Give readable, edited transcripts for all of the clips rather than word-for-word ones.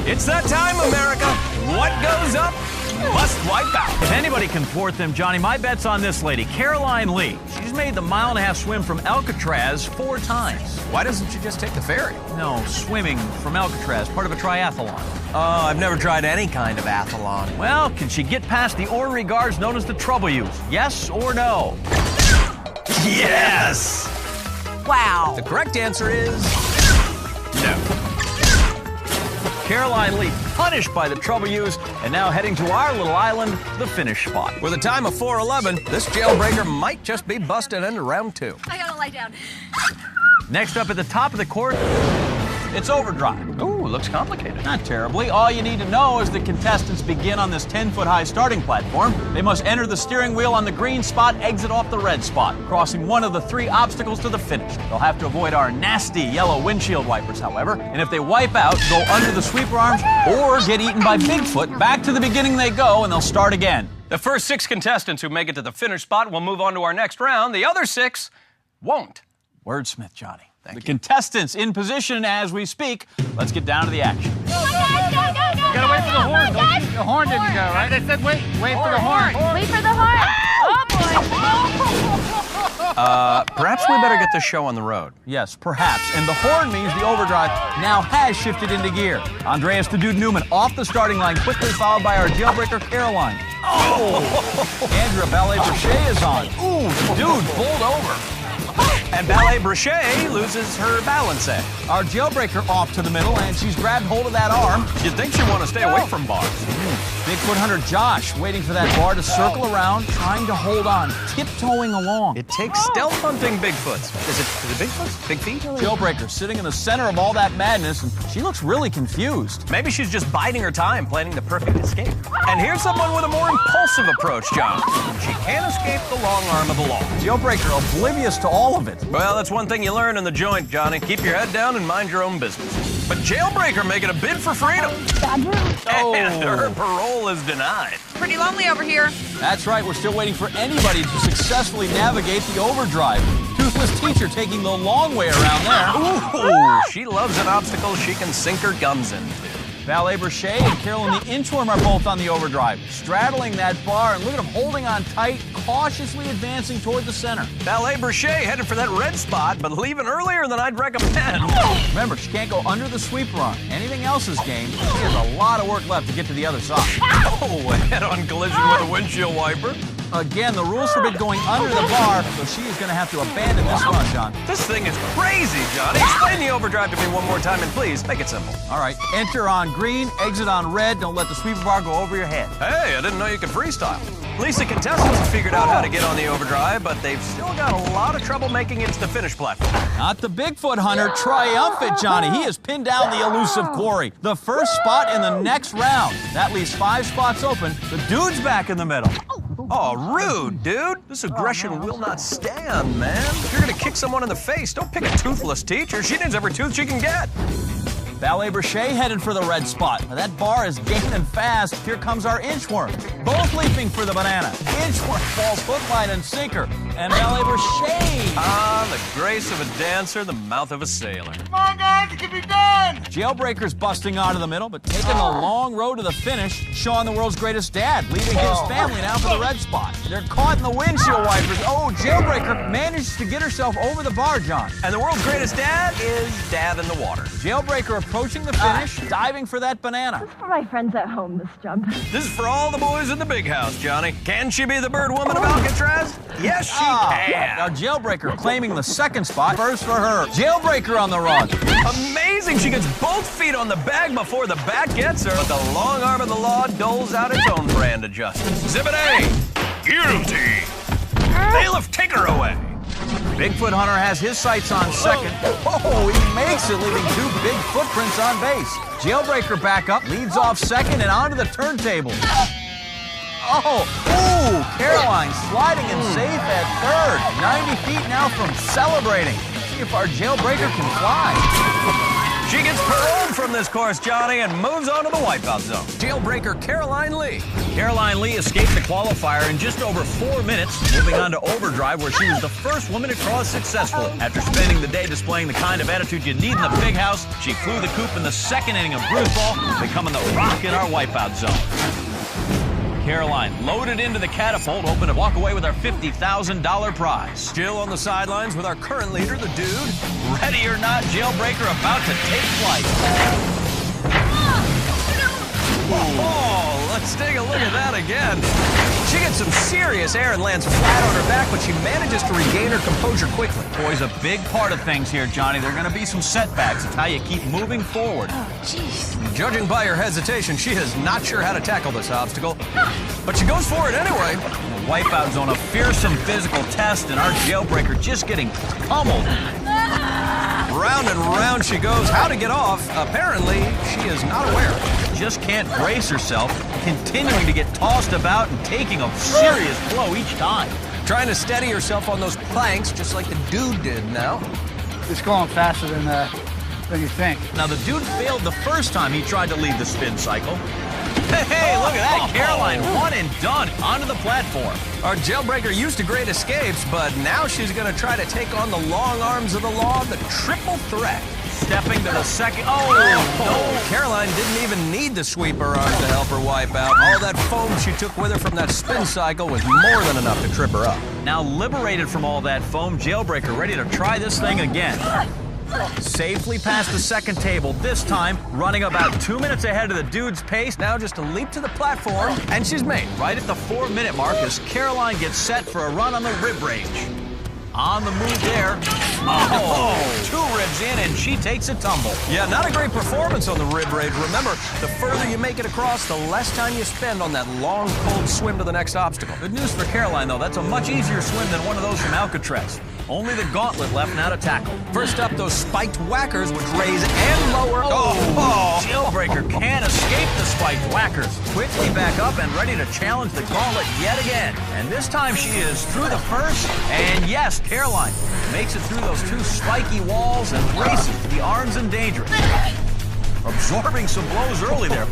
It's that time, America. What goes up must wipe out. If anybody can thwart them, Johnny, my bet's on this lady, Caroline Lee. She's made the mile-and-a-half swim from Alcatraz 4 times. Why doesn't she just take the ferry? No, swimming from Alcatraz, part of a triathlon. Oh, I've never tried any kind of athlon. Well, can she get past the ornery guards known as the trouble youth? Yes or no? Yes! Wow. The correct answer is no. Caroline Lee punished by the trouble youths, and now heading to our little island, the finish spot. With a time of 4:11, this jailbreaker might just be busted into round 2. I gotta lie down. Next up at the top of the court, it's overdrive. Ooh, looks complicated. Not terribly. All you need to know is the contestants begin on this 10-foot-high starting platform. They must enter the steering wheel on the green spot, exit off the red spot, crossing one of the 3 obstacles to the finish. They'll have to avoid our nasty yellow windshield wipers, however, and if they wipe out, go under the sweeper arms, or get eaten by Bigfoot, back to the beginning they go, and they'll start again. The first 6 contestants who make it to the finish spot will move on to our next round. The other 6 won't. Wordsmith, Johnny. Thank The you. contestants in position as we speak. Let's get down to the action. You gotta wait for the horn. The horn didn't go, right? They said wait for the horn. Wait for the horn. Oh, boy. Perhaps we better get this show on the road. Yes, perhaps. And the horn means the overdrive now has shifted into gear. Andreas the Dude Newman off the starting line, quickly followed by our jailbreaker Caroline. Oh! Andrea Ballet-Brochet is on. Ooh, the dude pulled over. And Ballet Brochet loses her balance act. Our jailbreaker off to the middle, and she's grabbed hold of that arm. You'd think she'd want to stay away from bars. Bigfoot hunter Josh waiting for that bar to circle around, trying to hold on, tiptoeing along. It takes stealth hunting Bigfoots. Is it Bigfoots? Big feet? Jailbreaker sitting in the center of all that madness, and she looks really confused. Maybe she's just biding her time, planning the perfect escape. And here's someone with a more impulsive approach, John. She can't escape the long arm of the law. Jailbreaker oblivious to all of it. Well, that's one thing you learn in the joint, Johnny. Keep your head down and mind your own business. But Jailbreaker making a bid for freedom. And her parole is denied. Pretty lonely over here. That's right, we're still waiting for anybody to successfully navigate the overdrive. Toothless teacher taking the long way around there. Ooh, she loves an obstacle she can sink her guns into. Ballet Brochet and Caroline the Inchworm are both on the overdrive, straddling that bar, and look at them holding on tight, cautiously advancing toward the center. Ballet Brochet headed for that red spot, but leaving earlier than I'd recommend. Remember, she can't go under the sweeper arm. Anything else is game. She has a lot of work left to get to the other side. Oh, head-on collision with a windshield wiper. Again, the rules forbid going under the bar, so she is going to have to abandon this run, John. This thing is crazy, Johnny. Explain the overdrive to me one more time, and please, make it simple. All right, enter on green, exit on red. Don't let the sweeper bar go over your head. Hey, I didn't know you could freestyle. At least the contestants have figured out how to get on the overdrive, but they've still got a lot of trouble making it to the finish platform. Not the Bigfoot hunter, triumphant Johnny. He has pinned down the elusive quarry. The first spot in the next round. That leaves 5 spots open. The dude's back in the middle. Oh, rude, dude. This aggression will not stand, man. If you're gonna kick someone in the face, don't pick a toothless teacher. She needs every tooth she can get. Ballet Brochet headed for the red spot. Now that bar is gaining fast. Here comes our Inchworm. Both leaping for the banana. Inchworm falls hook, line, and sinker. And Ballet Brochet. Ah, the grace of a dancer, the mouth of a sailor. Come on, guys, it can be done. Jailbreaker's busting out of the middle, but taking the long road to the finish. Sean, the world's greatest dad, leaving his family now for the red spot. They're caught in the windshield wipers. Oh, Jailbreaker manages to get herself over the bar, John. And the world's greatest dad is Dad in the water. Jailbreaker approaching the finish, diving for that banana. For my friends at home, this jump. This is for all the boys in the big house, Johnny. Can she be the bird woman of Alcatraz? Yes, she can. Now Jailbreaker claiming the second spot. First for her. Jailbreaker on the run. Amazing. She gets both feet on the bag before the back gets her. But the long arm of the law doles out its own brand of justice. Exhibit A. Guilty. Bailiff, take her away. Bigfoot hunter has his sights on second. Oh, he makes it, leaving 2 big footprints on base. Jailbreaker back up, leads off second and onto the turntable. Oh, ooh, Caroline sliding in safe at third. 90 feet now from celebrating. See if our Jailbreaker can fly. She gets parole pulled from this course, Johnny, and moves on to the wipeout zone. Jailbreaker Caroline Lee. Caroline Lee escaped the qualifier in just over 4 minutes, moving on to overdrive, where she was the first woman to cross successfully. After spending the day displaying the kind of attitude you need in the big house, she flew the coop in the second inning of Bruce Ball, becoming the rock in our wipeout zone. Caroline loaded into the catapult, hoping to walk away with our $50,000 prize. Still on the sidelines with our current leader, the dude. Ready or not, Jailbreaker about to take flight. Oh, let's take a look at that again. She gets some serious air and lands flat on her back, but she manages to regain her composure quickly. Boy's a big part of things here, Johnny. There are going to be some setbacks. It's how you keep moving forward. Judging by her hesitation, she is not sure how to tackle this obstacle, but she goes for it anyway. The wipeout zone, a fearsome physical test, and our Jailbreaker just getting pummeled. Round and round she goes. How to get off? Apparently, she is not aware. Just can't brace herself, continuing to get tossed about and taking a serious blow each time. Trying to steady herself on those planks, just like the dude did now. It's going faster than you think. Now, the dude failed the first time he tried to leave the spin cycle. Hey, look at that. Caroline, one and done, onto the platform. Our Jailbreaker used to great escapes, but now she's going to try to take on the long arms of the law, the triple threat. Stepping to the second. Oh, Caroline didn't even need to sweep her arms to help her wipe out. All that foam she took with her from that spin cycle was more than enough to trip her up. Now liberated from all that foam, Jailbreaker ready to try this thing again. Safely past the second table, this time running about 2 minutes ahead of the dude's pace. Now just a leap to the platform, and she's made. Right at the 4-minute mark as Caroline gets set for a run on the rib range. On the move there. Oh, 2 ribs in, and she takes a tumble. Yeah, not a great performance on the rib range. Remember, the further you make it across, the less time you spend on that long, cold swim to the next obstacle. Good news for Caroline, though. That's a much easier swim than one of those from Alcatraz. Only the gauntlet left now to tackle. First up, those spiked whackers, which raise and lower. Jailbreaker can't escape the spiked whackers. Quickly back up and ready to challenge the gauntlet yet again. And this time she is through the first. And yes, Caroline makes it through those 2 spiky walls and races to the arms and dangerous. Absorbing some blows early there.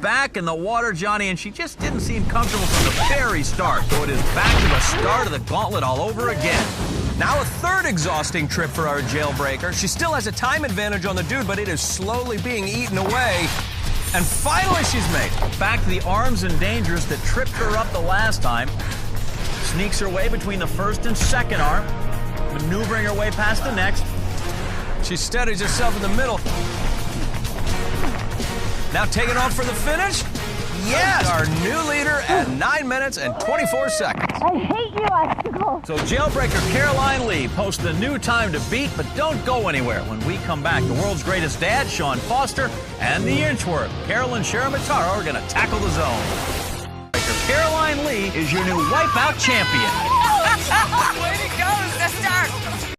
Back in the water, Johnny, and she just didn't seem comfortable from the very start. So it is back to the start of the gauntlet all over again. Now a third exhausting trip for our Jailbreaker. She still has a time advantage on the dude, but it is slowly being eaten away. And finally she's made. Back to the arms and dangers that tripped her up the last time. Sneaks her way between the first and second arm, maneuvering her way past the next. She steadies herself in the middle. Now taking off for the finish. Yes! Our new leader at 9 minutes and 24 seconds. I hate you, obstacle. So Jailbreaker Caroline Lee posts a new time to beat, but don't go anywhere. When we come back, the world's greatest dad, Sean Foster, and the Inchworth, Carolyn Sharamataro, are going to tackle the zone. Caroline Lee is your new wipeout champion. Way to go, sister!